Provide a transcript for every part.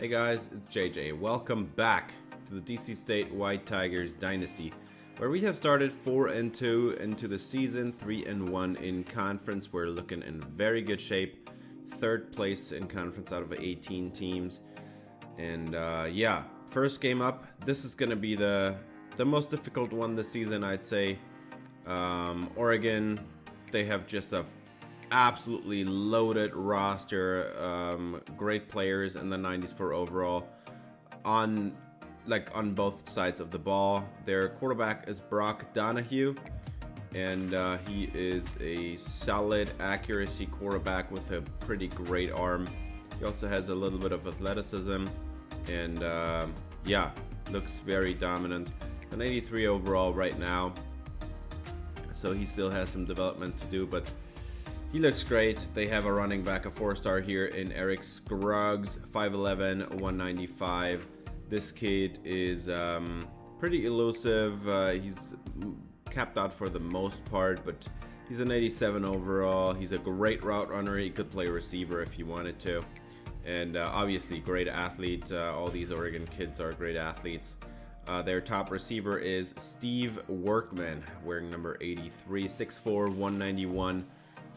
Hey guys, it's JJ. Welcome back to the DC State White Tigers Dynasty, where we have started 4-2 into the season, 3-1 in conference. We're looking in very good shape. Third place in conference out of 18 teams. And yeah, first game up. This is going to be the most difficult one this season, I'd say. Oregon, they have just a absolutely loaded roster, great players in the 90s for overall on both sides of the ball. Their quarterback is Brock Donahue, and he is a solid accuracy quarterback with a pretty great arm. He also has a little bit of athleticism, and yeah, looks very dominant. An 83 overall right now, so he still has some development to do, but he looks great. They have a running back, a 4-star here in Eric Scruggs, 5'11", 195. This kid is pretty elusive. He's capped out for the most part, but he's an 87 overall. He's a great route runner. He could play receiver if he wanted to. And obviously great athlete. All these Oregon kids are great athletes. Their top receiver is Steve Workman, wearing number 83, 6'4", 191.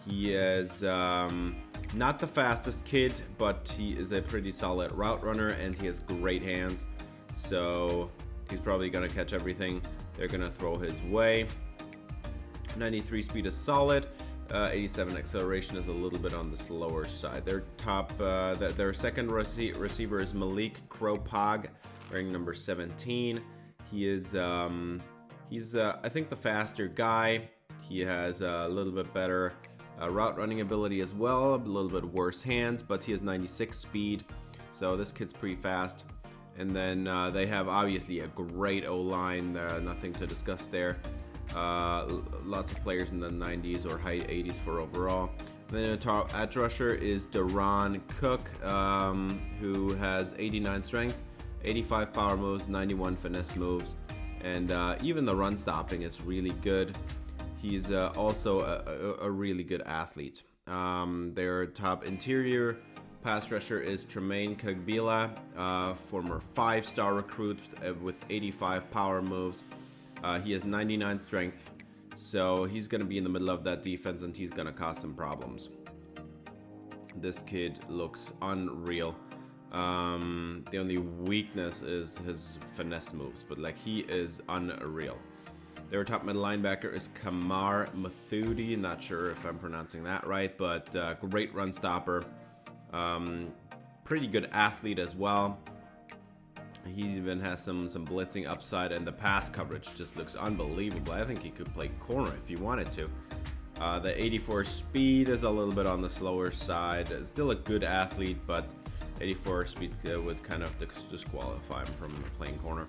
He is not the fastest kid, but he is a pretty solid route runner, and he has great hands. So he's probably going to catch everything they're going to throw his way. 93 speed is solid. 87 acceleration is a little bit on the slower side. Their second receiver is Malik Kropog, wearing number 17. He is I think the faster guy. He has a little bit better route running ability as well, a little bit worse hands, but he has 96 speed, so this kid's pretty fast. And then they have obviously a great O-line, nothing to discuss there. Lots of players in the 90s or high 80s for overall. And then the top edge rusher is Deron Cook, who has 89 strength, 85 power moves, 91 finesse moves, and even the run stopping is really good. He's also a really good athlete. Their top interior pass rusher is Tremaine Kagbila, former 5-star recruit with 85 power moves. He has 99 strength, so he's going to be in the middle of that defense, and he's going to cause some problems. This kid looks unreal. The only weakness is his finesse moves, but he is unreal. Their top middle linebacker is Kamar Mathudi. Not sure if I'm pronouncing that right, but great run stopper. Pretty good athlete as well. He even has some blitzing upside, and the pass coverage just looks unbelievable. I think he could play corner if he wanted to. The 84 speed is a little bit on the slower side. Still a good athlete, but 84 speed would kind of disqualify him from playing corner.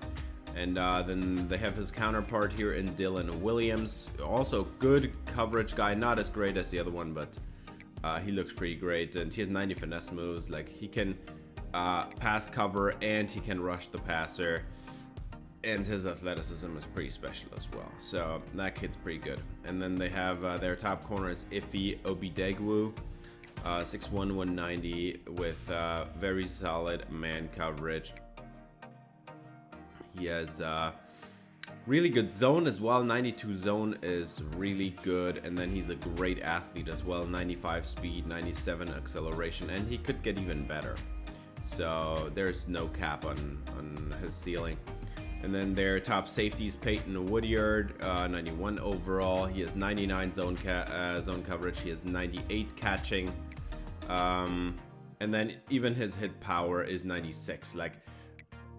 And then they have his counterpart here in Dylan Williams. Also good coverage guy, not as great as the other one, but he looks pretty great. And he has 90 finesse moves. He can pass cover, and he can rush the passer. And his athleticism is pretty special as well. So that kid's pretty good. And then they have their top corner is Ife Obidegwu, 6'1", 190, with very solid man coverage. He has really good zone as well. 92 zone is really good, and then he's a great athlete as well. 95 speed, 97 acceleration, and he could get even better. So there's no cap on his ceiling. And then their top safety is Peyton Woodyard, 91 overall. He has 99 zone coverage. He has 98 catching, and then even his hit power is 96.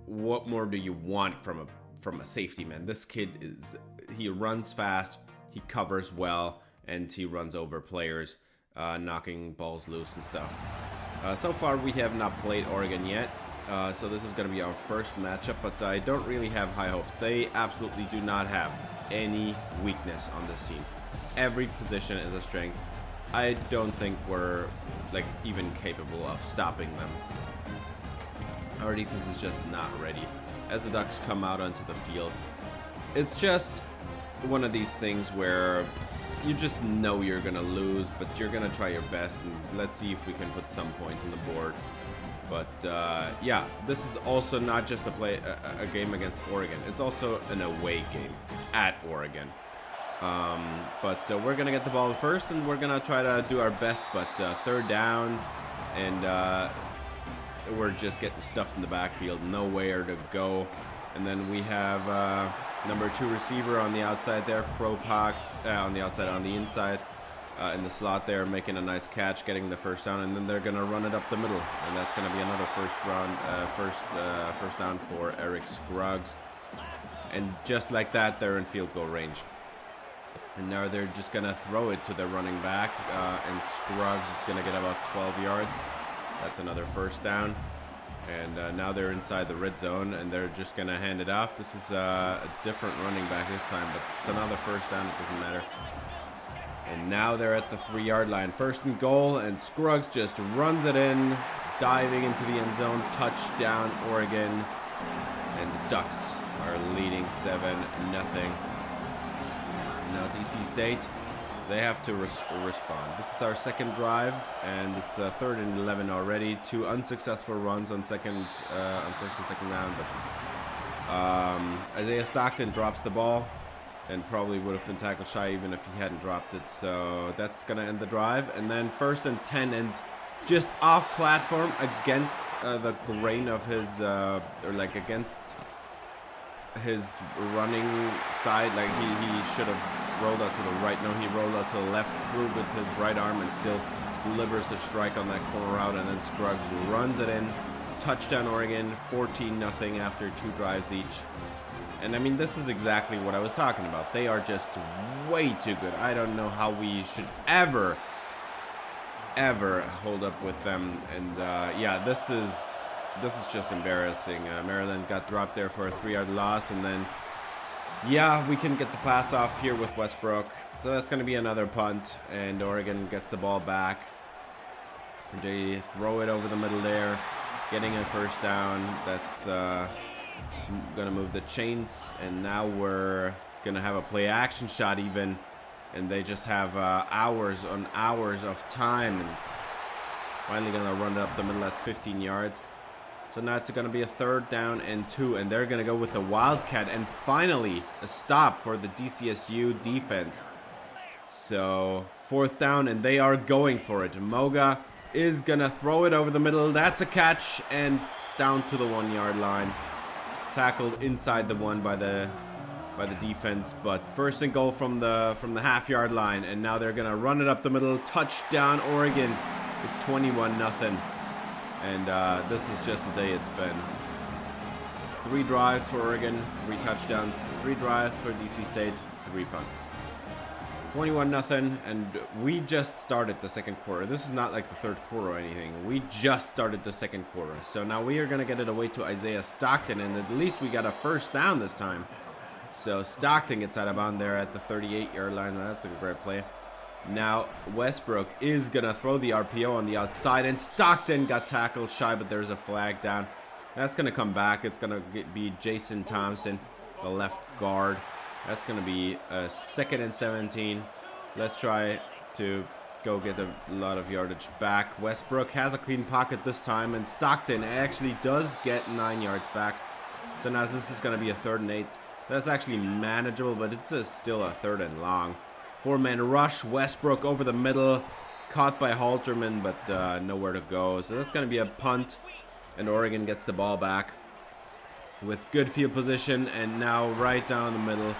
What more do you want from a safety, man? This kid he runs fast, he covers well, and he runs over players, knocking balls loose and stuff. So far we have not played Oregon yet, so this is going to be our first matchup, but I don't really have high hopes. They absolutely do not have any weakness on this team. Every position is a strength. I don't think we're even capable of stopping them. Our defense is just not ready. As the Ducks come out onto the field, it's just one of these things where you just know you're gonna lose, but you're gonna try your best, and let's see if we can put some points on the board. But yeah, this is also not just a game against Oregon. It's also an away game at Oregon. But we're gonna get the ball first, and we're gonna try to do our best. But third down, and we're just getting stuffed in the backfield, nowhere to go. And then we have number 2 receiver on the outside there, Pro Pac on the outside, on the inside. In the slot there, making a nice catch, getting the first down, and then they're gonna run it up the middle, and that's gonna be another first down for Eric Scruggs. And just like that, they're in field goal range. And now they're just gonna throw it to the running back, and Scruggs is gonna get about 12 yards. That's another first down. And now they're inside the red zone, and they're just gonna hand it off. This is a different running back this time, but it's another first down. It doesn't matter. And now they're at the 3-yard line. First and goal, and Scruggs just runs it in, diving into the end zone. Touchdown, Oregon. And the Ducks are leading 7-0. Now DC State, they have to respond. This is our second drive, and it's 3rd and 11 already. 2 unsuccessful runs on first and second down. But Isaiah Stockton drops the ball, and probably would have been tackled shy even if he hadn't dropped it. So that's gonna end the drive. And then 1st and 10, and just off platform against the grain of his, or like against his running side. Like he should have rolled out to the right. No, he rolled out to the left, threw with his right arm, and still delivers a strike on that corner route. And then Scruggs runs it in. Touchdown, Oregon, 14-0 after 2 drives each. And I mean, this is exactly what I was talking about. They are just way too good. I don't know how we should ever hold up with them. And yeah, this is just embarrassing. Maryland got dropped there for a 3-yard loss, and then yeah, we can get the pass off here with Westbrook. So that's going to be another punt, and Oregon gets the ball back. And they throw it over the middle there, getting a first down. That's gonna move the chains, and now we're gonna have a play action shot even, and they just have hours on hours of time, and finally gonna run it up the middle. That's 15 yards. So now it's gonna be a 3rd down and 2, and they're gonna go with a wildcat, and finally a stop for the DCSU defense. So 4th down, and they are going for it. Moga is gonna throw it over the middle. That's a catch, and down to the 1-yard line. Tackled inside the 1 by the defense, but 1st and goal from the half-yard line, and now they're gonna run it up the middle. Touchdown, Oregon. It's 21-0, and this is just the day it's been. 3 drives for Oregon, 3 touchdowns. 3 drives for DC State, 3 punts. 21-0, and we just started the second quarter. This is not like the third quarter or anything. We just started the second quarter. So now we are going to get it away to Isaiah Stockton, and at least we got a first down this time. So Stockton gets out of bounds there at the 38-yard line. That's a great play. Now Westbrook is going to throw the RPO on the outside, and Stockton got tackled shy, but there's a flag down. That's going to come back. It's going to be Jason Thompson, the left guard. That's going to be a 2nd and 17. Let's try to go get a lot of yardage back. Westbrook has a clean pocket this time, and Stockton actually does get 9 yards back. So now this is going to be a 3rd and 8. That's actually manageable, but it's still a 3rd and long. 4-man rush. Westbrook over the middle. Caught by Halterman, but nowhere to go. So that's going to be a punt, and Oregon gets the ball back with good field position, and now right down the middle.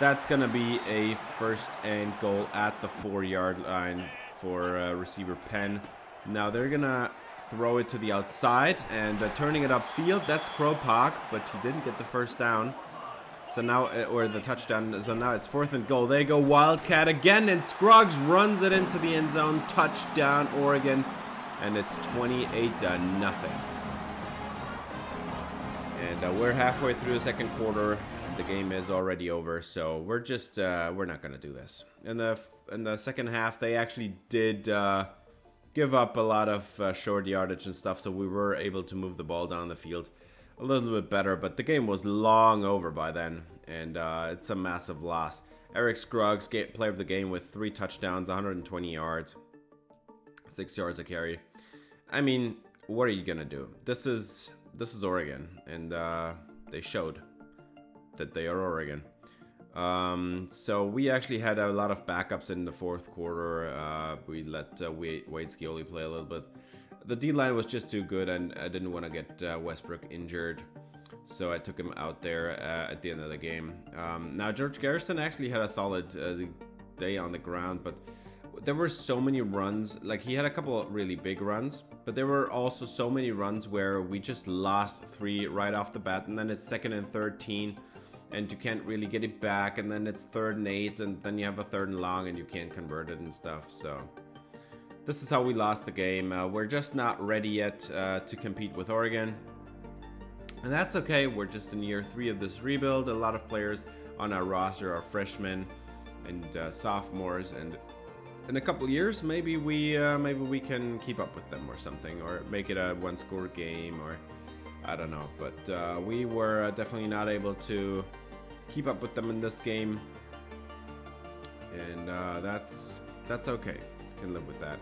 That's going to be a 1st and goal at the 4-yard line for receiver Penn. Now they're going to throw it to the outside, and turning it upfield, that's Kropak, but he didn't get the first down. So now, or the touchdown, so now it's 4th and goal. They go Wildcat again, and Scruggs runs it into the end zone. Touchdown, Oregon, and it's 28-0. And we're halfway through the second quarter. The game is already over, so we're just we're not gonna do this. In the second half, they actually did give up a lot of short yardage and stuff, so we were able to move the ball down the field a little bit better. But the game was long over by then, and it's a massive loss. Eric Scruggs, player of the game, with 3 touchdowns, 120 yards, 6 yards a carry. I mean, what are you gonna do? This is Oregon, and they showed that they are Oregon. So we actually had a lot of backups in the fourth quarter. We let Wade Scioli play a little bit. The D-line was just too good, and I didn't want to get Westbrook injured, so I took him out there at the end of the game. Now, George Garrison actually had a solid day on the ground, but there were so many runs. Like, he had a couple of really big runs, but there were also so many runs where we just lost 3 right off the bat, and then it's 2nd and 13, and you can't really get it back, and then it's 3rd and 8, and then you have a 3rd and long, and you can't convert it and stuff. So this is how we lost the game. We're just not ready yet to compete with Oregon, and that's okay. We're just in year 3 of this rebuild. A lot of players on our roster are freshmen and sophomores, and in a couple years, maybe we can keep up with them or something, or make it a 1-score game, or I don't know. But we were definitely not able to keep up with them in this game, and that's okay. Can live with that.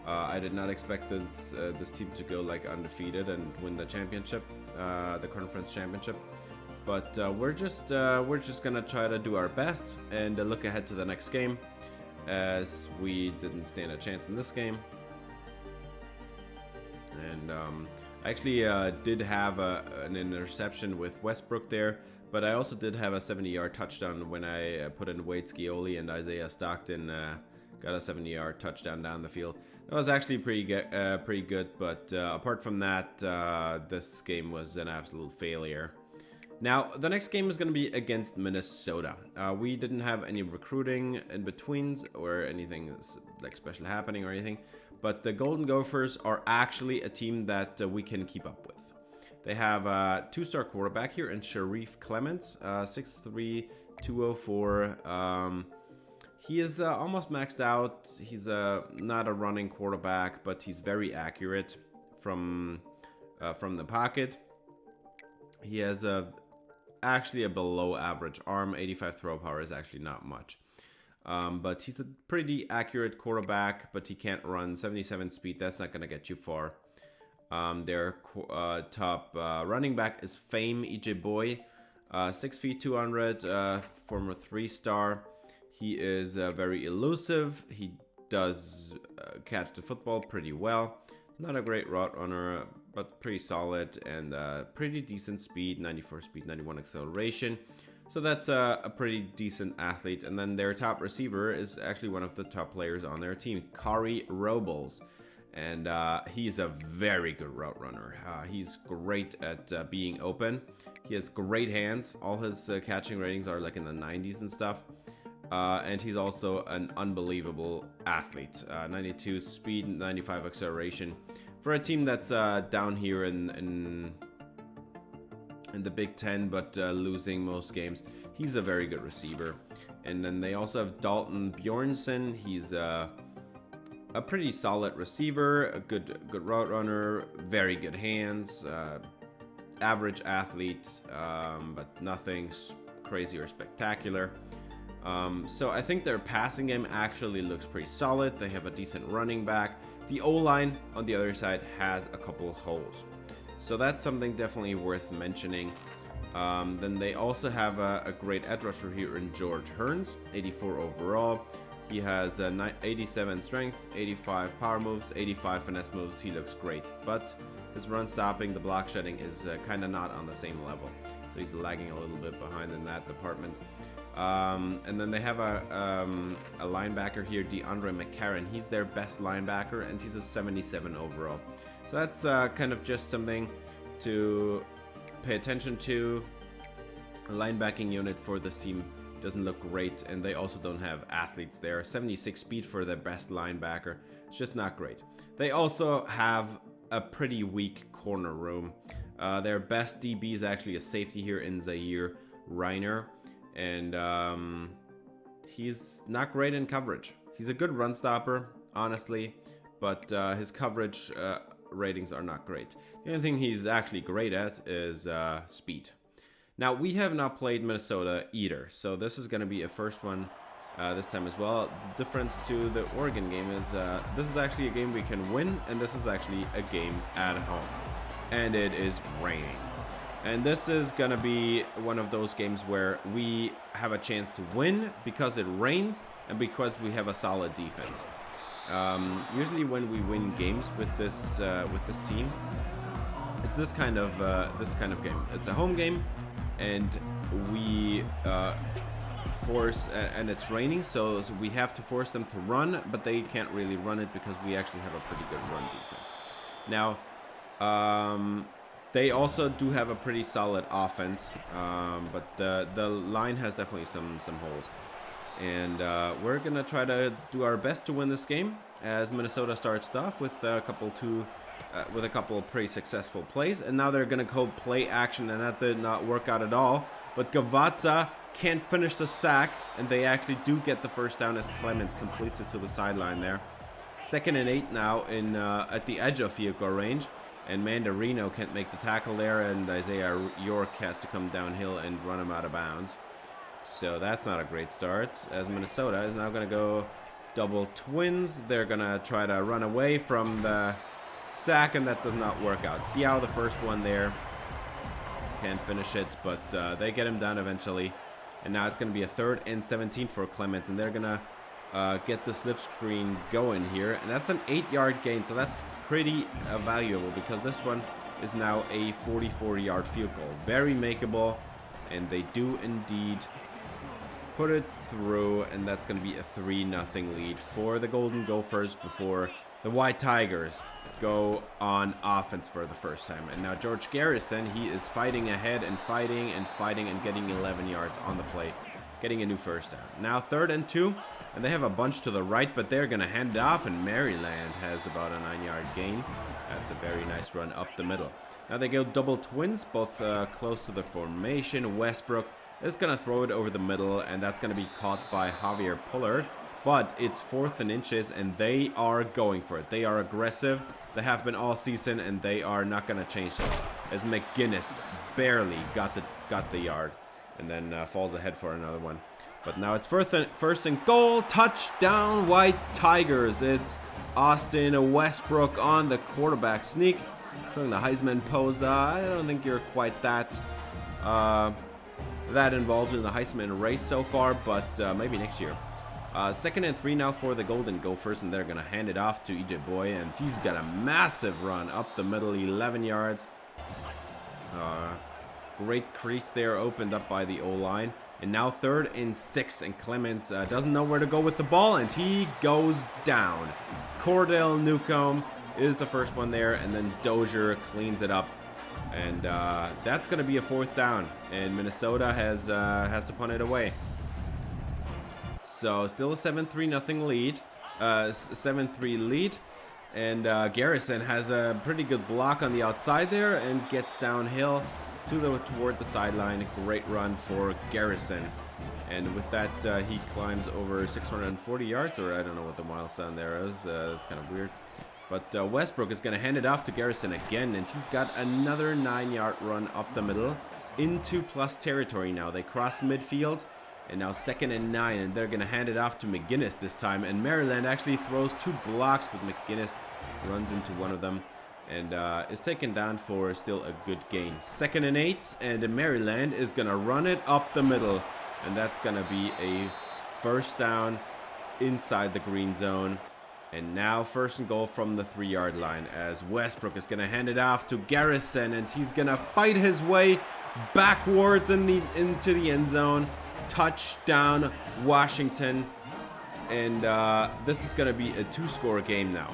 I did not expect this team to go like undefeated and win the championship, the conference championship. But we're just gonna try to do our best and look ahead to the next game, as we didn't stand a chance in this game. And I actually did have an interception with Westbrook there, but I also did have a 70-yard touchdown when I put in Wade Scioli, and Isaiah Stockton got a 70-yard touchdown down the field. That was actually pretty good, but apart from that, this game was an absolute failure. Now, the next game is going to be against Minnesota. We didn't have any recruiting in betweens or anything like special happening or anything, but the Golden Gophers are actually a team that we can keep up with. They have a 2-star quarterback here in Sharif Clements, 6'3", 204. He is almost maxed out. He's not a running quarterback, but he's very accurate from the pocket. He has actually a below average arm. 85 throw power is actually not much. But he's a pretty accurate quarterback, but he can't run. 77 speed, that's not going to get you far. Their top running back is Fame Ijeboy, 6 feet 200, former 3-star. He is very elusive. He does catch the football pretty well. Not a great route runner, but pretty solid, and pretty decent speed, 94 speed, 91 acceleration. So that's a pretty decent athlete. And then their top receiver is actually one of the top players on their team, Kari Robles. And he's a very good route runner. He's great at being open. He has great hands. All his catching ratings are like in the 90s and stuff. And he's also an unbelievable athlete. 92 speed, 95 acceleration. For a team that's down here in the Big Ten, but losing most games, he's a very good receiver. And then they also have Dalton Bjornsson. He's a pretty solid receiver, a good route runner, very good hands, average athlete, but nothing crazy or spectacular. So I think their passing game actually looks pretty solid. They have a decent running back. The O-line on the other side has a couple holes. So that's something definitely worth mentioning. Then they also have a great edge rusher here in George Hearns, 84 overall. He has 87 strength, 85 power moves, 85 finesse moves. He looks great, but his run stopping, the block shedding is kind of not on the same level. So he's lagging a little bit behind in that department. And then they have a linebacker here, DeAndre McCarron. He's their best linebacker, and he's a 77 overall. So that's kind of just something to pay attention to. The linebacking unit for this team doesn't look great, and they also don't have athletes there. 76 speed for their best linebacker. It's just not great. They also have a pretty weak corner room. Their best DB is actually a safety here in Zaire Reiner. And he's not great in coverage. He's a good run stopper, honestly, but his coverage ratings are not great. The only thing he's actually great at is speed. Now, we have not played Minnesota either, so this is going to be a first one this time as well. The difference to the Oregon game is this is actually a game we can win, and this is actually a game at home. And it is raining. And this is going to be one of those games where we have a chance to win because it rains and because we have a solid defense. Usually when we win games with this team, it's this kind of game. It's a home game, and we force, and it's raining, so we have to force them to run, but they can't really run it because we actually have a pretty good run defense. Now, they also do have a pretty solid offense, but the line has definitely some holes. And we're gonna try to do our best to win this game, as Minnesota starts off with a couple pretty successful plays, and now they're gonna go play action, and that did not work out at all. But Gavazza can't finish the sack, and they actually do get the first down as Clements completes it to the sideline there. 2nd and 8 now in at the edge of field goal range. And Mandarino can't make the tackle there, and Isaiah York has to come downhill and run him out of bounds. So that's not a great start, as Minnesota is now going to go double twins. They're going to try to run away from the sack, and that does not work out. See how the first one there can't finish it, but they get him down eventually. And now it's going to be a 3rd and 17 for Clements, and they're going to get the slip screen going here, and that's an 8-yard gain, so that's pretty valuable because this one is now a 44-yard field goal. Very makeable, and they do indeed put it through, and that's going to be a 3-0 lead for the Golden Gophers before the White Tigers go on offense for the first time. And now George Garrison, he is fighting ahead and fighting and getting 11 yards on the play, getting a new first down. Now 3rd and 2. And they have a bunch to the right, but they're going to hand it off, and Maryland has about a 9-yard gain. That's a very nice run up the middle. Now they go double twins, both close to the formation. Westbrook is going to throw it over the middle, and that's going to be caught by Javier Pullard. But it's 4th and inches, and they are going for it. They are aggressive. They have been all season, and they are not going to change it. As McGinnis barely got the yard, and then falls ahead for another one. But now it's first and goal. Touchdown, White Tigers. It's Austin Westbrook on the quarterback sneak. Showing the Heisman pose. I don't think you're quite that involved in the Heisman race so far, but maybe next year. 2nd and 3 now for the Golden Gophers, and they're going to hand it off to EJ Boy, and he's got a massive run up the middle, 11 yards. Great crease there, opened up by the O-line. And now 3rd and 6, and Clements doesn't know where to go with the ball, and he goes down. Cordell Newcomb is the first one there, and then Dozier cleans it up. And that's going to be a 4th down, and Minnesota has to punt it away. So still a 7-3 lead, 7-3 lead, and Garrison has a pretty good block on the outside there and gets downhill toward the sideline. Great run for Garrison, and with that he climbs over 640 yards, or I don't know what the milestone there is. It's kind of weird, but Westbrook is going to hand it off to Garrison again, and he's got another 9-yard run up the middle into plus territory. Now they cross midfield, and now 2nd and 9, and they're going to hand it off to McGinnis this time, and Maryland actually throws 2 blocks, but McGinnis runs into one of them and is taken down for still a good gain. 2nd and 8, and Maryland is going to run it up the middle, and that's going to be a first down inside the green zone. And now 1st and goal from the 3-yard line, as Westbrook is going to hand it off to Garrison, and he's going to fight his way backwards into the end zone. Touchdown, Washington. And this is going to be a 2-score game now.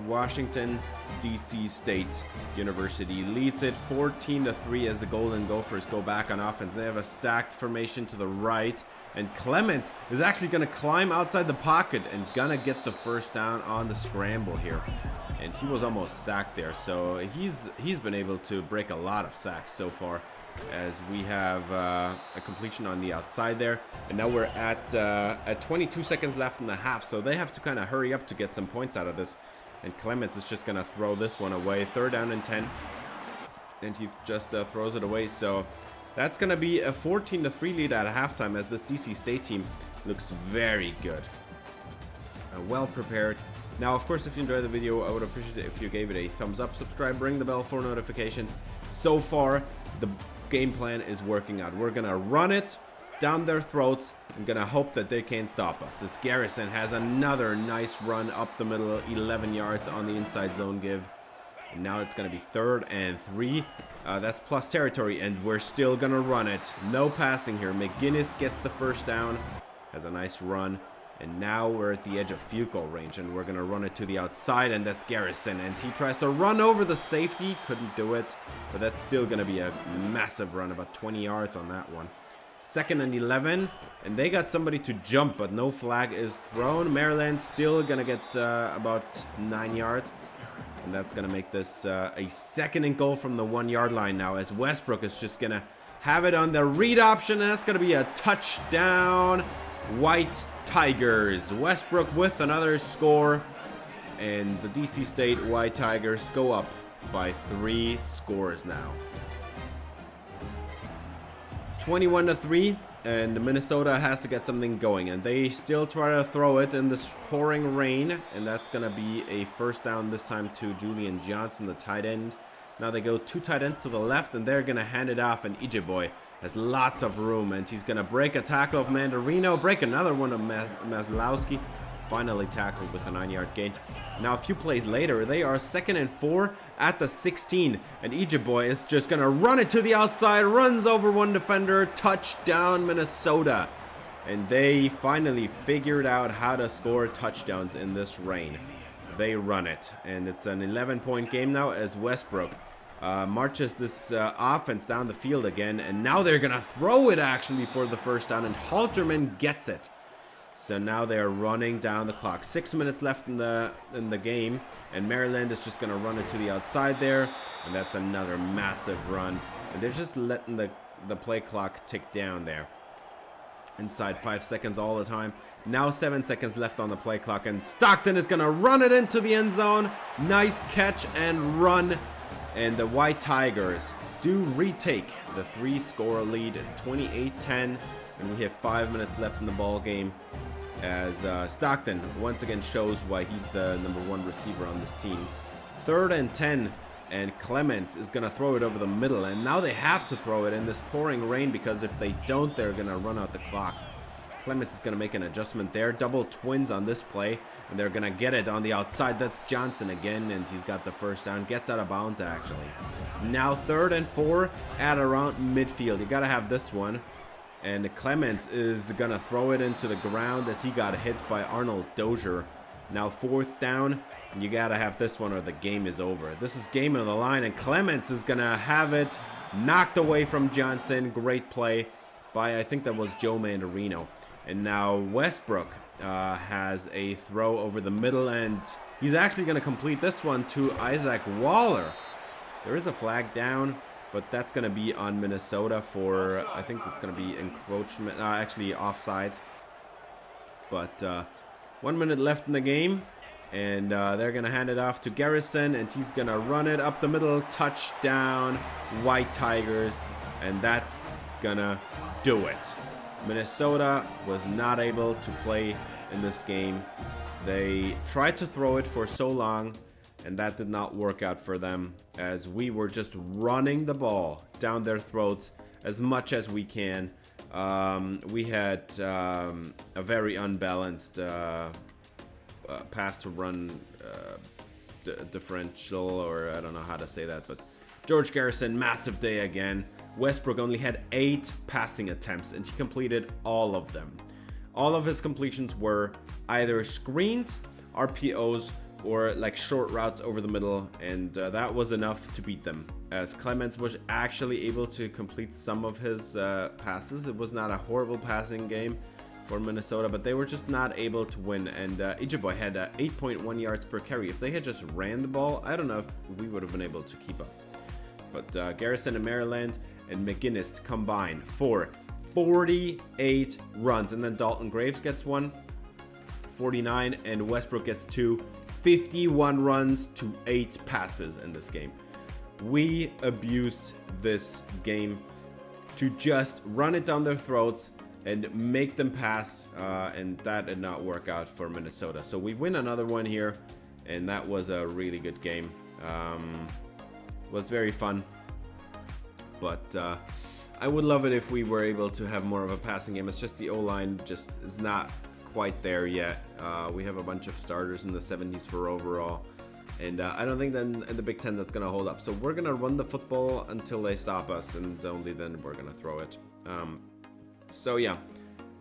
Washington, DC State University leads it 14-3 as the Golden Gophers go back on offense. They have a stacked formation to the right, and Clements is actually going to climb outside the pocket and gonna get the first down on the scramble here. And he was almost sacked there, so he's been able to break a lot of sacks so far, as we have a completion on the outside there. And now we're at 22 seconds left in the half, so they have to kind of hurry up to get some points out of this. And Clements is just going to throw this one away. 3rd down and 10. And he just throws it away. So that's going to be a 14-3 lead at halftime, as this DC State team Looks very good. Well prepared. Now, of course, if you enjoyed the video, I would appreciate it if you gave it a thumbs up, subscribe, ring the bell for notifications. So far, the game plan is working out. We're gonna run it down their throats. I'm gonna hope that they can't stop us. This Garrison has another nice run up the middle, 11 yards on the inside zone give. And now it's gonna be 3rd and 3. That's plus territory, and we're still gonna run it. No passing here. McGinnis gets the first down, has a nice run. And now we're at the edge of field goal range, and we're going to run it to the outside, and that's Garrison. And he tries to run over the safety. Couldn't do it, but that's still going to be a massive run, about 20 yards on that one. 2nd and 11, and they got somebody to jump, but no flag is thrown. Maryland still going to get about 9 yards, and that's going to make this a 2nd and goal from the 1-yard line now, as Westbrook is just going to have it on the read option, and that's going to be a touchdown. White Tigers. Westbrook with another score, and the DC State White Tigers go up by 3 scores now. 21-3, and Minnesota has to get something going, and they still try to throw it in this pouring rain, and that's gonna be a first down this time to Julian Johnson, the tight end. Now they go 2 tight ends to the left, and they're gonna hand it off, and Ijeboy has lots of room, and he's going to break a tackle of Mandarino, break another one of Maslowski, finally tackled with a 9-yard gain. Now a few plays later, they are 2nd and 4 at the 16, and Ijeboy is just going to run it to the outside, runs over one defender, touchdown Minnesota. And they finally figured out how to score touchdowns in this rain. They run it, and it's an 11-point game now as Westbrook marches this offense down the field again, and now they're gonna throw it actually for the first down, and Halterman gets it. So now they're running down the clock. 6 minutes left in the game, and Maryland is just gonna run it to the outside there, and that's another massive run. And they're just letting the play clock tick down there. Inside 5 seconds all the time. Now 7 seconds left on the play clock, and Stockton is gonna run it into the end zone. Nice catch and run. And the White Tigers do retake the 3-score lead. It's 28-10, and we have 5 minutes left in the ball game as Stockton once again shows why he's the #1 receiver on this team. 3rd and 10, and Clements is going to throw it over the middle, and now they have to throw it in this pouring rain, because if they don't, they're going to run out the clock. Clements is going to make an adjustment there. Double twins on this play, and they're going to get it on the outside. That's Johnson again, and he's got the first down. Gets out of bounds, actually. Now 3rd and 4 at around midfield. You got to have this one. And Clements is going to throw it into the ground as he got hit by Arnold Dozier. Now 4th down, and you got to have this one or the game is over. This is game on the line, and Clements is going to have it knocked away from Johnson. Great play by, I think that was Joe Mandarino. And now Westbrook has a throw over the middle, and he's actually going to complete this one to Isaac Waller. There is a flag down, but that's going to be on Minnesota for, I think it's going to be encroachment, actually offsides. But 1 minute left in the game, and they're going to hand it off to Garrison, and he's going to run it up the middle. Touchdown, White Tigers, and that's going to do it. Minnesota was not able to play in this game. They tried to throw it for so long, and that did not work out for them, as we were just running the ball down their throats as much as we can. We had a very unbalanced pass to run differential, or I don't know how to say that, but George Garrison, massive day again. Westbrook only had 8 passing attempts, and he completed all of them. All of his completions were either screens, RPOs, or like short routes over the middle, and that was enough to beat them, as Clements was actually able to complete some of his passes. It was not a horrible passing game for Minnesota, but they were just not able to win, and Ijeboy had 8.1 yards per carry. If they had just ran the ball, I don't know if we would have been able to keep up. But Garrison and Maryland and McGinnis combined for 48 runs, and then Dalton Graves gets one, 49, and Westbrook gets 2, 51 runs to 8 passes in this game. We abused this game to just run it down their throats, and make them pass, and that did not work out for Minnesota. So we win another one here, and that was a really good game. Was very fun, but I would love it if we were able to have more of a passing game. It's just the O-line just is not quite there yet. We have a bunch of starters in the 70s for overall, and I don't think then in the Big Ten that's going to hold up. So we're going to run the football until they stop us, and only then we're going to throw it. So yeah,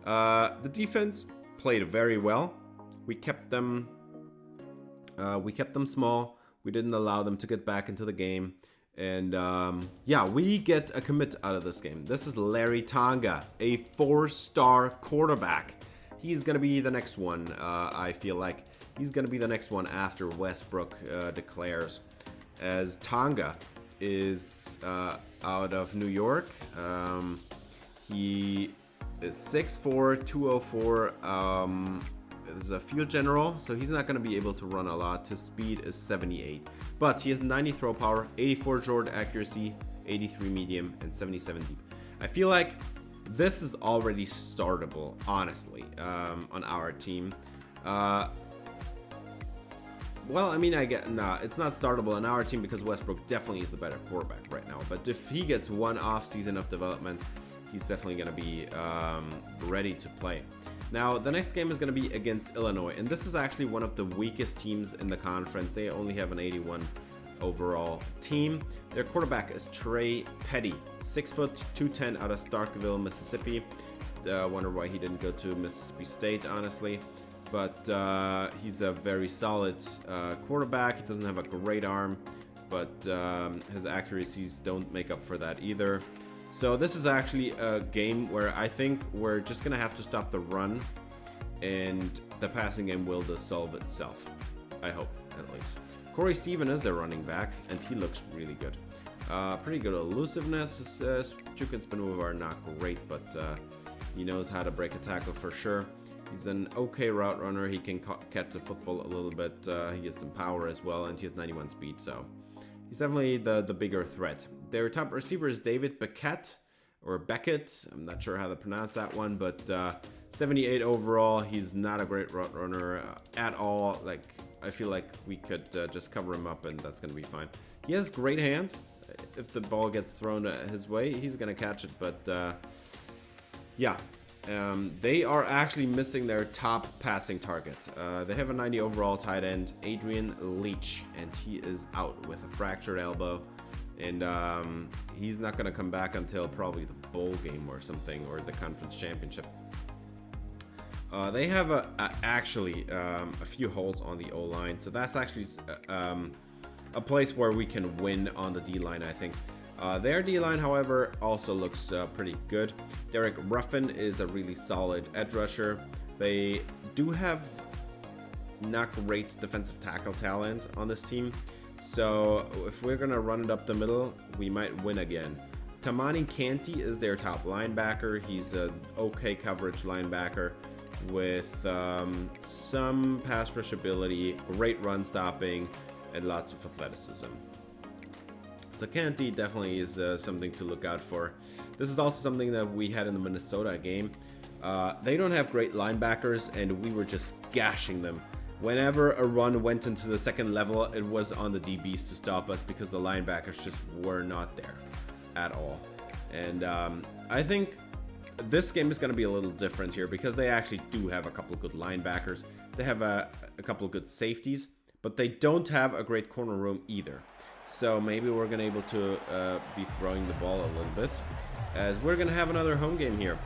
the defense played very well. We kept them small. We didn't allow them to get back into the game. And yeah, we get a commit out of this game. This is Larry Tonga, a 4-star quarterback. He's going to be the next one, I feel like. He's going to be the next one after Westbrook declares. As Tonga is out of New York. He is 6'4", 204. Is a field general, so he's not going to be able to run a lot. His speed is 78, but he has 90 throw power, 84 short accuracy, 83 medium, and 77 deep. I feel like this is already startable, honestly, on our team. Well, I mean, it's not startable on our team because Westbrook definitely is the better quarterback right now. But if he gets one off season of development, he's definitely going to be ready to play. Now, the next game is going to be against Illinois, and this is actually one of the weakest teams in the conference. They only have an 81 overall team. Their quarterback is Trey Petty, 6 foot 210 out of Starkville, Mississippi. Wonder why he didn't go to Mississippi State, honestly. But he's a very solid quarterback. He doesn't have a great arm, but his accuracies don't make up for that either. So this is actually a game where I think we're just going to have to stop the run, and the passing game will just solve itself. I hope, at least. Corey Steven is their running back, and he looks really good. Pretty good elusiveness. His juke and spin move are not great, but he knows how to break a tackle for sure. He's an okay route runner. He can catch the football a little bit. He has some power as well, and he has 91 speed, so he's definitely the bigger threat. Their top receiver is David Beckett, or Beckett. I'm not sure how to pronounce that one, but 78 overall. He's not a great route runner at all. Like, I feel like we could just cover him up, and that's going to be fine. He has great hands. If the ball gets thrown his way, he's going to catch it, but yeah. They are actually missing their top passing target. They have a 90 overall tight end, Adrian Leach, and he is out with a fractured elbow. And he's not going to come back until probably the bowl game or something, or the conference championship. They have actually a few holes on the O-line, so that's actually a place where we can win on the D-line, I think. Their D-line, however, also looks pretty good. Derek Ruffin is a really solid edge rusher. They do have not great defensive tackle talent on this team. So if we're going to run it up the middle, we might win again. Tamani Canty is their top linebacker. He's an okay coverage linebacker with some pass rush ability, great run stopping, and lots of athleticism. So Canty definitely is something to look out for. This is also something that we had in the Minnesota game. They don't have great linebackers, and we were just gashing them. Whenever a run went into the second level, it was on the DBs to stop us because the linebackers just were not there at all. And I think this game is going to be a little different here because they actually do have a couple of good linebackers. They have a couple of good safeties, but they don't have a great corner room either. So maybe we're going to be able to be throwing the ball a little bit, as we're going to have another home game here.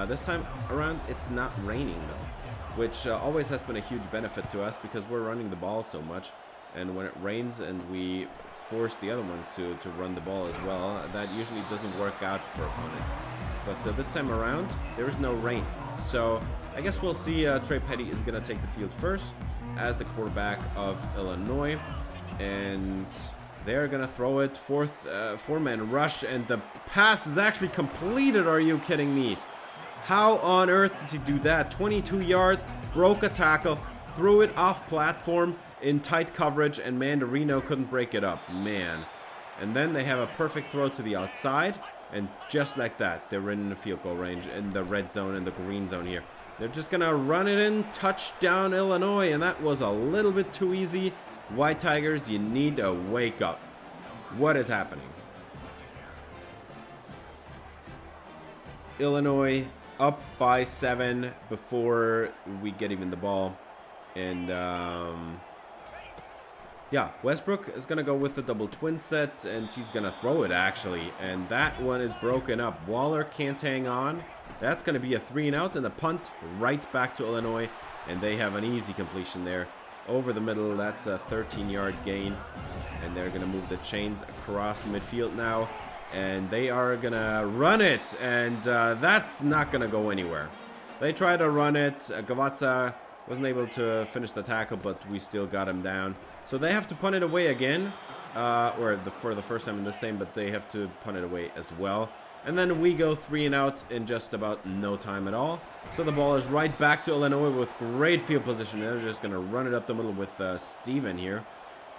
This time around, it's not raining though, which always has been a huge benefit to us because we're running the ball so much. And when it rains and we force the other ones to run the ball as well, that usually doesn't work out for opponents. But this time around, there is no rain. So I guess we'll see. Trey Petty is going to take the field first as the quarterback of Illinois. And they're going to throw it, four-man rush, and the pass is actually completed. Are you kidding me? How on earth did you do that? 22 yards, broke a tackle, threw it off platform in tight coverage, and Mandarino couldn't break it up. Man. And then they have a perfect throw to the outside, And just like that, they're in the field goal range, in the red zone, in the green zone here. They're just going to run it in, touchdown Illinois, and that was a little bit too easy. White Tigers, you need to wake up. What is happening? Illinois up by 7 before we get even the ball. And yeah, Westbrook is going to go with the double twin set, and he's going to throw it, actually. And that one is broken up. Waller can't hang on. That's going to be a 3-and-out, and a punt right back to Illinois. And they have an easy completion there. Over the middle, that's a 13-yard gain. And they're going to move the chains across midfield now. And they are going to run it. And that's not going to go anywhere. They tried to run it. Gavazza wasn't able to finish the tackle, but we still got him down. So they have to punt it away again. For the first time in this game, but they have to punt it away as well. And then we go 3-and-out in just about no time at all. So the ball is right back to Illinois with great field position. They're just going to run it up the middle with Steven here.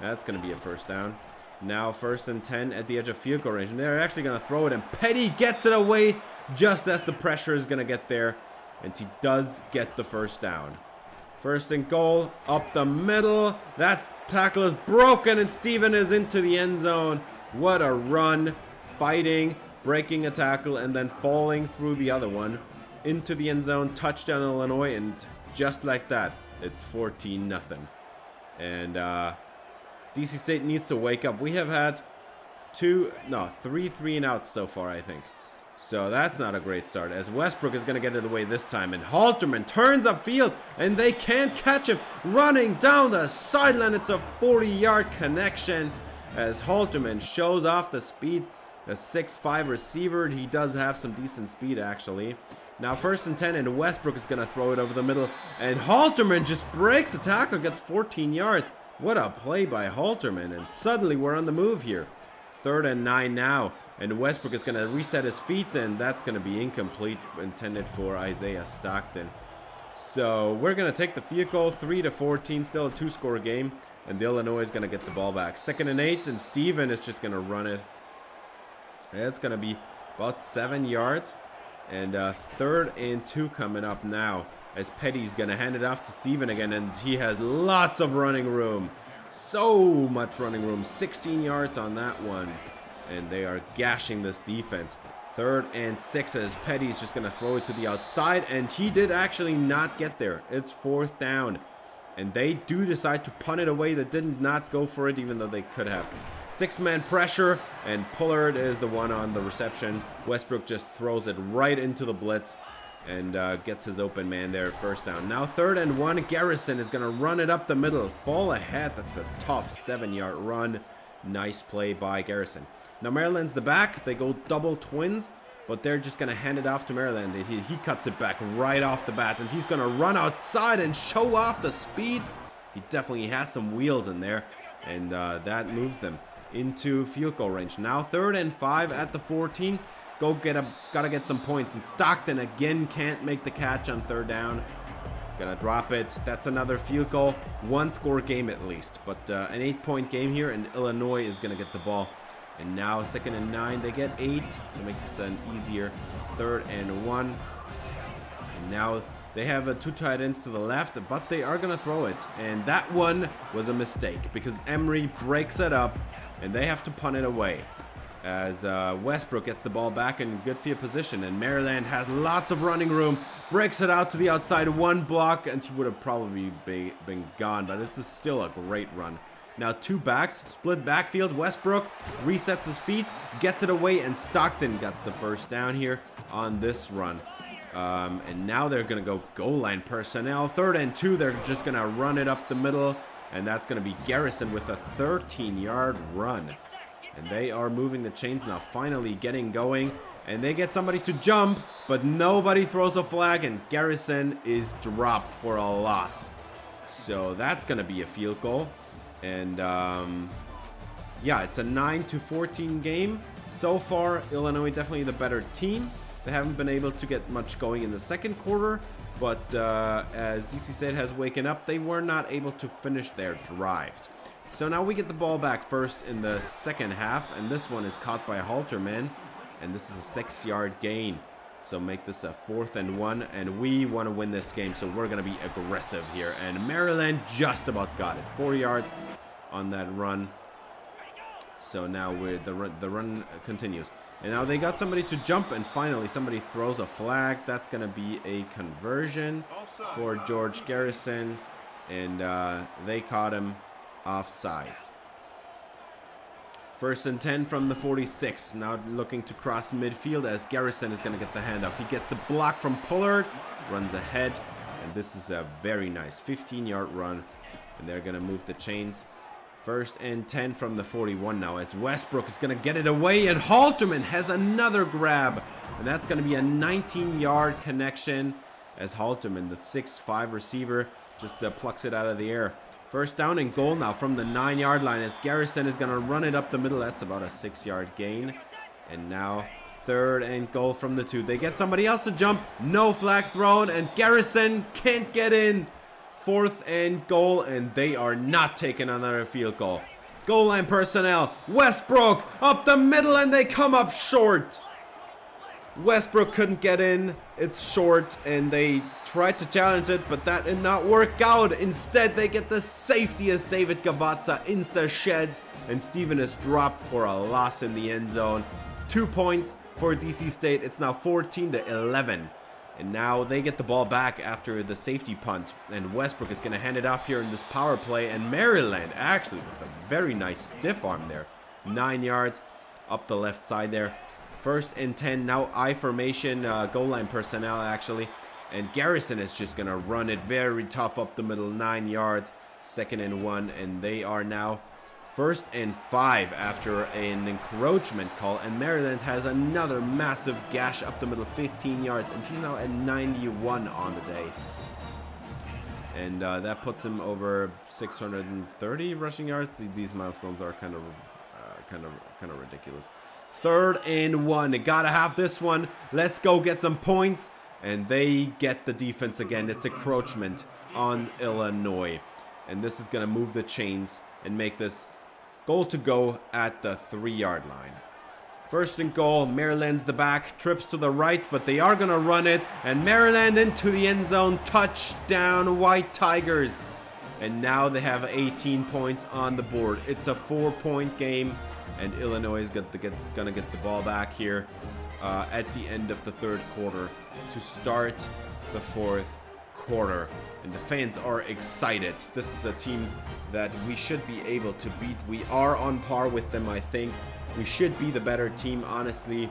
That's going to be a first down. Now 1st and 10 at the edge of field goal range. And they're actually going to throw it. And Petty gets it away just as the pressure is going to get there. And he does get the first down. 1st and goal up the middle. That tackle is broken and Steven is into the end zone. What a run. Fighting, breaking a tackle, and then falling through the other one into the end zone. Touchdown Illinois, and just like that, it's 14-0. And DC State needs to wake up. We have had three 3-and-outs so far, I think. So that's not a great start, as Westbrook is going to get it away this time. And Halterman turns upfield, and they can't catch him. Running down the sideline, it's a 40-yard connection as Halterman shows off the speed. A 6'5 receiver. He does have some decent speed, actually. Now 1st and 10, and Westbrook is going to throw it over the middle. And Halterman just breaks the tackle, gets 14 yards. What a play by Halterman. And suddenly we're on the move here. 3rd and 9 now. And Westbrook is going to reset his feet, and that's going to be incomplete, intended for Isaiah Stockton. So we're going to take the field goal, 3-14, still a 2-score game. And the Illinois is going to get the ball back. 2nd and 8, and Steven is just going to run it. It's going to be about 7 yards. And 3rd and 2 coming up now, as Petty's going to hand it off to Steven again. And he has lots of running room. So much running room. 16 yards on that one. And they are gashing this defense. 3rd and 6 as Petty's just going to throw it to the outside. And he did actually not get there. It's 4th down. And they do decide to punt it away. They did not go for it, even though they could have. 6-man pressure, and Pullard is the one on the reception. Westbrook just throws it right into the blitz and gets his open man there. 1st down. Now 3rd and 1. Garrison is going to run it up the middle. Fall ahead. That's a tough 7-yard run. Nice play by Garrison. Now Maryland's the back. They go double twins, but they're just going to hand it off to Maryland. He cuts it back right off the bat, and he's going to run outside and show off the speed. He definitely has some wheels in there, and that moves them into field goal range. Now 3rd and 5 at the 14. Gotta get some points, and Stockton again can't make the catch on 3rd down. Gonna drop it. That's another field goal. 1-score game at least, but an 8-point game here, and Illinois is gonna get the ball. And now 2nd and 9, they get 8, so make this an easier 3rd and 1. And now they have 2 tight ends to the left, but they are going to throw it. And that one was a mistake because Emery breaks it up, and they have to punt it away. As Westbrook gets the ball back in good field position, and Maryland has lots of running room, breaks it out to the outside, 1 block, and he would have probably been gone, but this is still a great run. Now 2 backs, split backfield. Westbrook resets his feet, gets it away, and Stockton gets the 1st down here on this run. And now they're going to go goal line personnel. 3rd and 2, they're just going to run it up the middle, and that's going to be Garrison with a 13-yard run. And they are moving the chains now, finally getting going, and they get somebody to jump, but nobody throws a flag, and Garrison is dropped for a loss. So that's going to be a field goal. And yeah, it's a 9-14 game. So far, Illinois definitely the better team. They haven't been able to get much going in the 2nd quarter, but as DC State has waken up, they were not able to finish their drives. So now we get the ball back first in the 2nd half, and this one is caught by Halterman. and this is a 6-yard gain. So make this a 4th and 1, and we want to win this game, so we're going to be aggressive here. And Maryland just about got it. 4 yards on that run. So now the run continues. And now they got somebody to jump, and finally somebody throws a flag. That's going to be a conversion for George Garrison, and they caught him offsides. 1st and 10 from the 46. Now looking to cross midfield as Garrison is going to get the handoff. He gets the block from Pullard, runs ahead, and this is a very nice 15-yard run. And they're going to move the chains. 1st and 10 from the 41 now as Westbrook is going to get it away, and Halterman has another grab. And that's going to be a 19-yard connection as Halterman, the 6'5 receiver, just plucks it out of the air. 1st down and goal now from the 9-yard line as Garrison is going to run it up the middle. That's about a 6-yard gain. And now 3rd and goal from the 2. They get somebody else to jump. No flag thrown, and Garrison can't get in. 4th and goal, and they are not taking another field goal. Goal line personnel. Westbrook up the middle, and they come up short. Westbrook couldn't get in. It's short, and they tried to challenge it, but that did not work out. Instead, they get the safety as David Gavazza insta sheds, and Steven is dropped for a loss in the end zone. 2 points for DC State. It's now 14-11. And now they get the ball back after the safety punt, and Westbrook is going to hand it off here in this power play, and Maryland actually with a very nice stiff arm there. 9 yards up the left side there. 1st and 10, now I formation, goal line personnel actually. And Garrison is just going to run it very tough up the middle, 9 yards. 2nd and 1, and they are now 1st and 5 after an encroachment call. And Maryland has another massive gash up the middle, 15 yards. And he's now at 91 on the day. And that puts him over 630 rushing yards. These milestones are kind of ridiculous. 3rd and 1. They gotta have this one. Let's go get some points. And they get the defense again. It's encroachment on Illinois. And this is gonna move the chains and make this goal to go at the 3-yard line. 1st and goal. Maryland's the back. Trips to the right, but they are gonna run it. And Maryland into the end zone. Touchdown, White Tigers. And now they have 18 points on the board. It's a 4-point game. And Illinois is gonna get the ball back here at the end of the 3rd quarter to start the 4th quarter. And the fans are excited. This is a team that we should be able to beat. We are on par with them, I think. We should be the better team, honestly.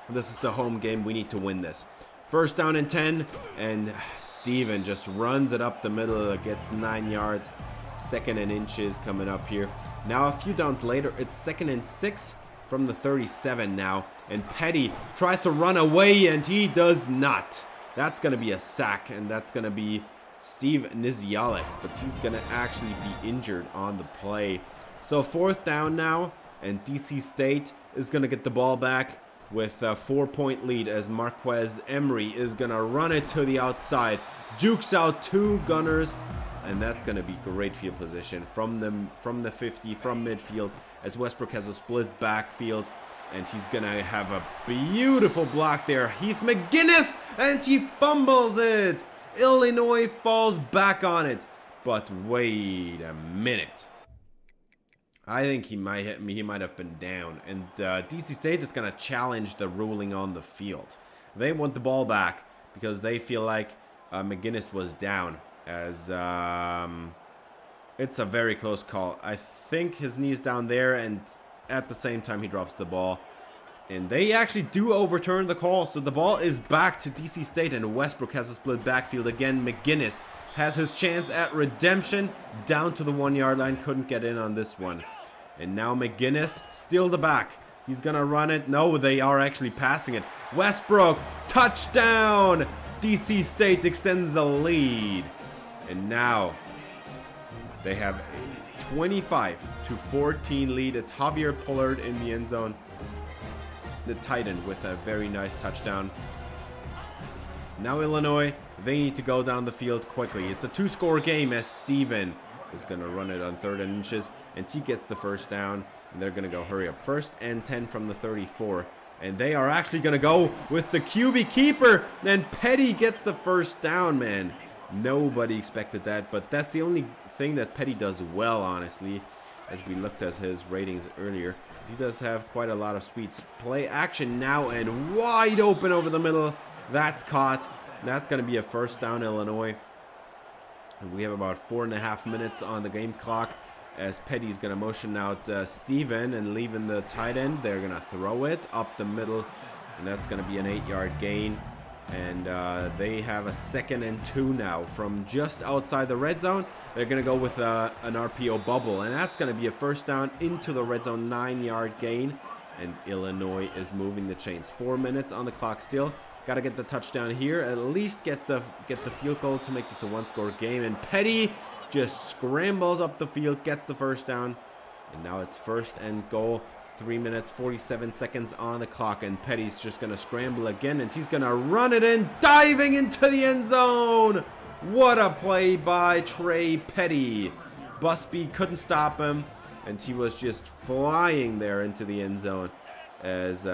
This is a home game. We need to win this. 1st down and 10. And Steven just runs it up the middle. It gets 9 yards. 2nd and inches coming up here. Now a few downs later, it's 2nd and 6 from the 37 now. And Petty tries to run away, and he does not. That's going to be a sack, and that's going to be Steve Nizialek. But he's going to actually be injured on the play. So 4th down now, and DC State is going to get the ball back with a 4-point lead as Marquez Emery is going to run it to the outside. Jukes out 2 gunners. And that's going to be great field position from the 50, from midfield, as Westbrook has a split backfield. And he's going to have a beautiful block there. Heath McGinnis, and he fumbles it. Illinois falls back on it. But wait a minute. I think he might have been down. And DC State is going to challenge the ruling on the field. They want the ball back because they feel like McGinnis was down. As it's a very close call. I think his knee's down there, and at the same time he drops the ball. And they actually do overturn the call, so the ball is back to DC State, and Westbrook has a split backfield again. McGinnis has his chance at redemption, down to the 1-yard line, couldn't get in on this one. And now McGinnis, still the back. He's gonna run it. No, they are actually passing it. Westbrook, touchdown! DC State extends the lead. And now they have a 25-14 lead. It's Javier Pullard in the end zone. The tight end with a very nice touchdown. Now Illinois, they need to go down the field quickly. It's a 2-score game as Steven is going to run it on 3rd and inches. And he gets the 1st down. And they're going to go hurry up. 1st and 10 from the 34. And they are actually going to go with the QB keeper. And Petty gets the first down, man. Nobody expected that, but that's the only thing that Petty does well, honestly, as we looked at his ratings earlier. He does have quite a lot of sweet play action now, and wide open over the middle. That's caught. That's going to be a first down, Illinois. And we have about 4.5 minutes on the game clock, as Petty's going to motion out Steven and leaving the tight end. They're going to throw it up the middle, and that's going to be an 8-yard gain. And they have a 2nd and 2 now from just outside the red zone. They're going to go with an RPO bubble, and that's going to be a first down into the red zone, 9-yard gain. And Illinois is moving the chains. 4 minutes on the clock still. Got to get the touchdown here. At least get the field goal to make this a 1-score game. And Petty just scrambles up the field, gets the first down. And now it's 1st and goal. 3 minutes, 47 seconds on the clock, and Petty's just going to scramble again, and he's going to run it in, diving into the end zone. What a play by Trey Petty. Busby couldn't stop him, and he was just flying there into the end zone, as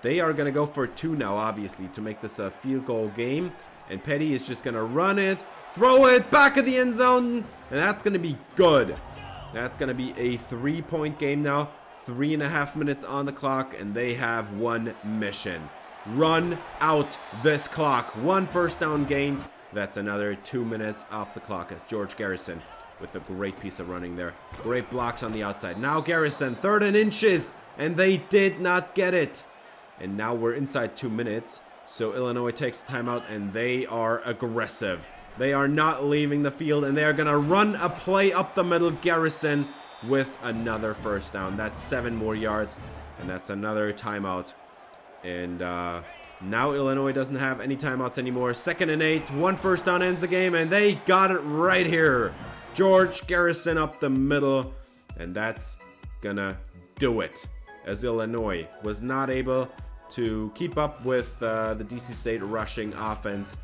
they are going to go for 2 now, obviously, to make this a field goal game. And Petty is just going to run it, throw it back at the end zone, and that's going to be good. That's going to be a 3-point game now. 3.5 minutes on the clock, and they have one mission: run out this clock. 1 first down gained. That's another 2 minutes off the clock, as George Garrison with a great piece of running there. Great blocks on the outside. Now Garrison, 3rd and inches, and they did not get it. And now we're inside 2 minutes, so Illinois takes timeout, and they are aggressive. They are not leaving the field, and they are going to run a play up the middle. Garrison with another first down. That's 7 more yards, and that's another timeout. And now Illinois doesn't have any timeouts anymore. 2nd and 8, 1 first down ends the game, and they got it right here. George Garrison up the middle, and that's gonna do it, as Illinois was not able to keep up with the DC State rushing offense.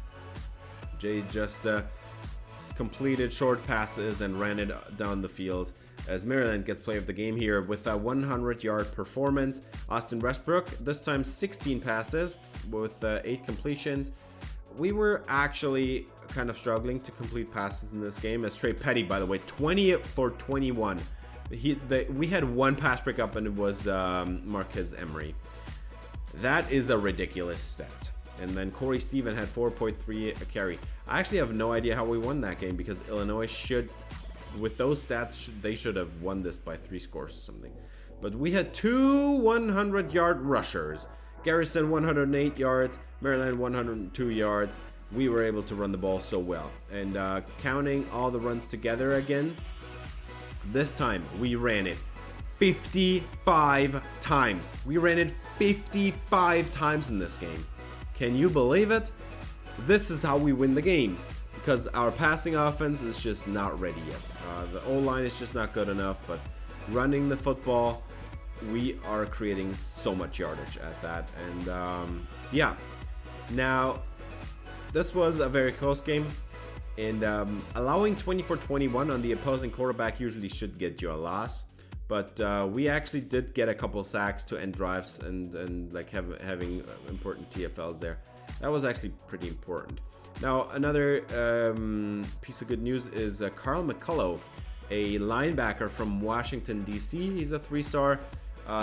Jay just completed short passes and ran it down the field, as Maryland gets play of the game here with a 100-yard performance. Austin Westbrook, this time 16 passes with 8 completions. We were actually kind of struggling to complete passes in this game, as Trey Petty, by the way, 20 for 21. We had 1 pass breakup, and it was Marquez Emery. That is a ridiculous stat. And then Corey Steven had 4.3 a carry. I actually have no idea how we won that game, because Illinois should, with those stats, they should have won this by 3 scores or something. But we had 2 100-yard rushers. Garrison 108 yards, Maryland 102 yards. We were able to run the ball so well. And counting all the runs together again, this time we ran it 55 times. We ran it 55 times in this game. Can you believe it? This is how we win the games, because our passing offense is just not ready yet. The O-line is just not good enough, but running the football, we are creating so much yardage at that. And yeah, now this was a very close game, and allowing 24-21 on the opposing quarterback usually should get you a loss. But we actually did get a couple sacks to end drives, and like having important TFLs there. That was actually pretty important. Now, another piece of good news is Carl McCullough, a linebacker from Washington, D.C. He's a 3-star,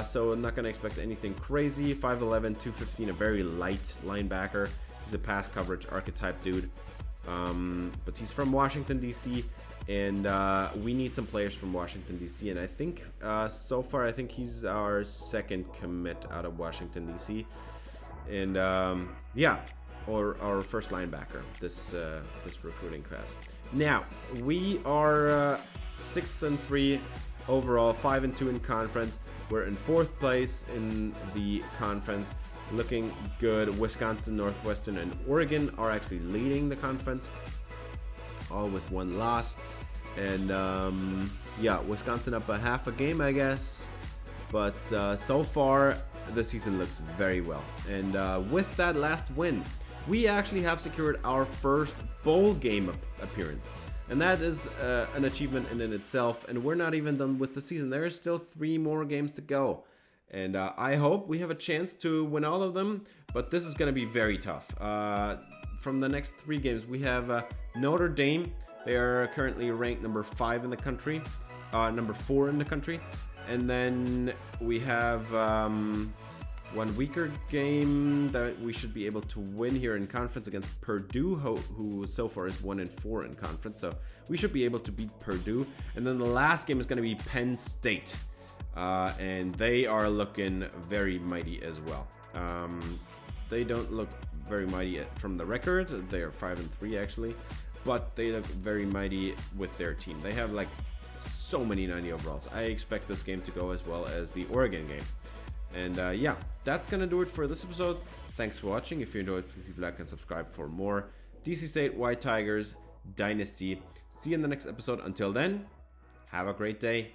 so I'm not going to expect anything crazy. 5'11", 215, a very light linebacker. He's a pass coverage archetype dude. But he's from Washington, D.C., and we need some players from Washington, D.C., and I think so far, I think he's our 2nd commit out of Washington, D.C., and yeah, or our first linebacker this recruiting class. Now, we are 6-3 overall, 5-2 in conference. We're in 4th place in the conference, looking good. Wisconsin, Northwestern, and Oregon are actually leading the conference, all with 1 loss. And yeah, Wisconsin up a half a game, I guess, but so far the season looks very well. And with that last win, we actually have secured our first bowl game appearance, and that is an achievement in itself. And we're not even done with the season. There is still 3 more games to go, And I hope we have a chance to win all of them, but this is going to be very tough. From the next 3 games, we have Notre Dame. They are currently ranked number 5 in the country, number 4 in the country. And then we have one weaker game that we should be able to win here in conference against Purdue, who so far is 1-4 in conference. So we should be able to beat Purdue. And then the last game is going to be Penn State. And they are looking very mighty as well. They don't look very mighty from the record. They are 5-3 actually, but they look very mighty with their team. They have like so many 90 overalls. I expect this game to go as well as the Oregon game. And yeah, that's gonna do it for this episode. Thanks for watching. If you enjoyed, please leave a like and subscribe for more DC State White Tigers Dynasty. See you in the next episode. Until then, have a great day.